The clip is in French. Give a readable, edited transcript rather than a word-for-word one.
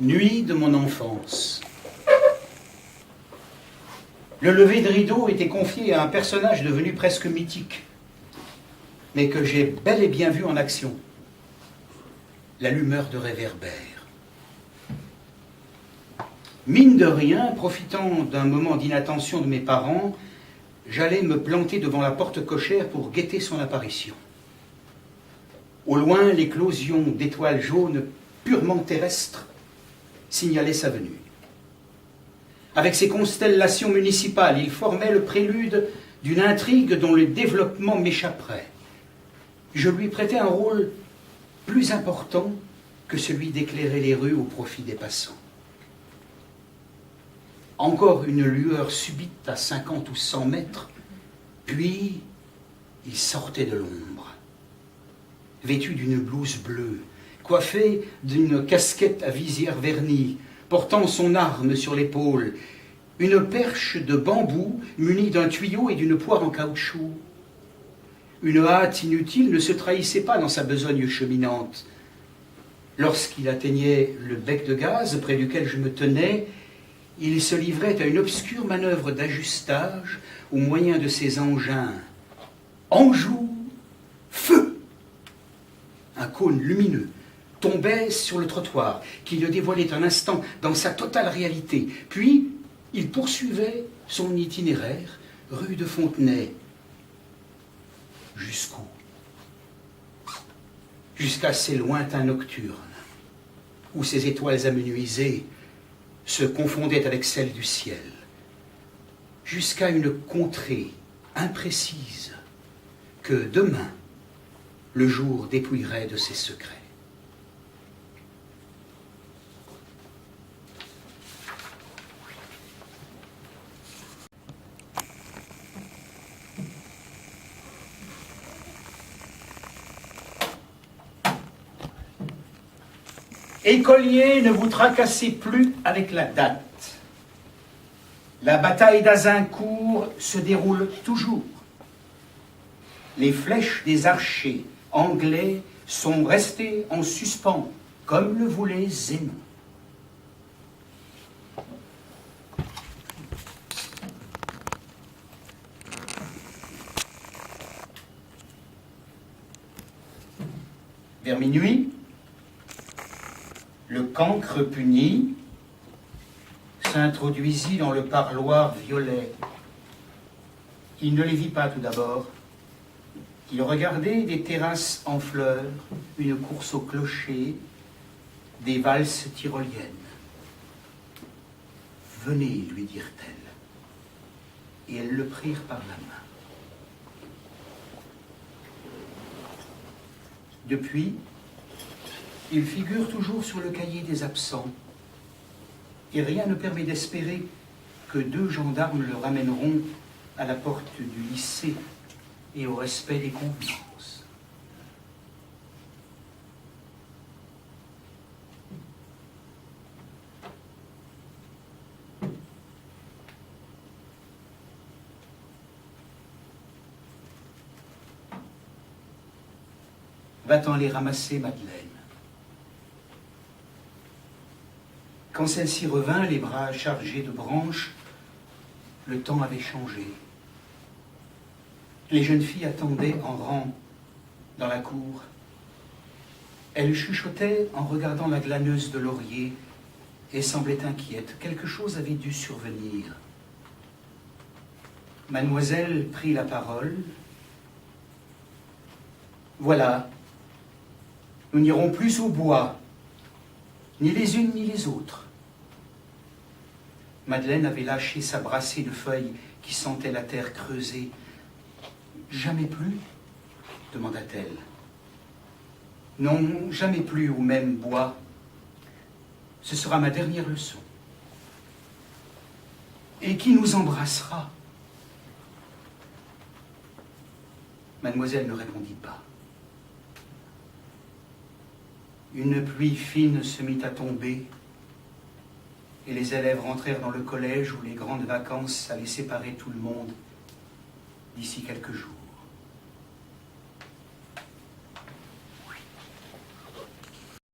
Nuit de mon enfance. Le lever de rideau était confié à un personnage devenu presque mythique, mais que j'ai bel et bien vu en action. L'allumeur de réverbère. Mine de rien, profitant d'un moment d'inattention de mes parents, j'allais me planter devant la porte cochère pour guetter son apparition. Au loin, l'éclosion d'étoiles jaunes purement terrestres signalait sa venue. Avec ses constellations municipales, il formait le prélude d'une intrigue dont le développement m'échapperait. Je lui prêtais un rôle plus important que celui d'éclairer les rues au profit des passants. Encore une lueur subite à 50 ou 100 mètres, puis il sortait de l'ombre. Vêtu d'une blouse bleue, coiffé d'une casquette à visière vernie, portant son arme sur l'épaule, une perche de bambou munie d'un tuyau et d'une poire en caoutchouc. Une hâte inutile ne se trahissait pas dans sa besogne cheminante. Lorsqu'il atteignait le bec de gaz près duquel je me tenais, il se livrait à une obscure manœuvre d'ajustage au moyen de ses engins. Enjou, feu! Un cône lumineux tombait sur le trottoir, qui le dévoilait un instant dans sa totale réalité. Puis, il poursuivait son itinéraire, rue de Fontenay. Jusqu'où? Jusqu'à ces lointains nocturnes, où ces étoiles amenuisées se confondaient avec celles du ciel. Jusqu'à une contrée imprécise que demain, le jour dépouillerait de ses secrets. Écoliers, ne vous tracassez plus avec la date. La bataille d'Azincourt se déroule toujours. Les flèches des archers anglais sont restées en suspens, comme le voulait Zénon. Vers minuit, le cancre puni s'introduisit dans le parloir violet. Il ne les vit pas tout d'abord. Il regardait des terrasses en fleurs, une course au clocher, des valses tyroliennes. « Venez, lui dirent-elles, et elles le prirent par la main. Depuis, il figure toujours sur le cahier des absents, et rien ne permet d'espérer que 2 gendarmes le ramèneront à la porte du lycée et au respect des convenances. Va-t'en les ramasser, Madeleine. Quand celle-ci revint, les bras chargés de branches, le temps avait changé. Les jeunes filles attendaient en rang dans la cour. Elles chuchotaient en regardant la glaneuse de laurier et semblaient inquiètes. Quelque chose avait dû survenir. Mademoiselle prit la parole. « Voilà, nous n'irons plus au bois, ni les unes ni les autres. » Madeleine avait lâché sa brassée de feuilles qui sentait la terre creusée. « Jamais plus ?» demanda-t-elle. « Non, jamais plus au même bois. Ce sera ma dernière leçon. »« Et qui nous embrassera ?» Mademoiselle ne répondit pas. Une pluie fine se mit à tomber, et les élèves rentrèrent dans le collège où les grandes vacances allaient séparer tout le monde d'ici quelques jours.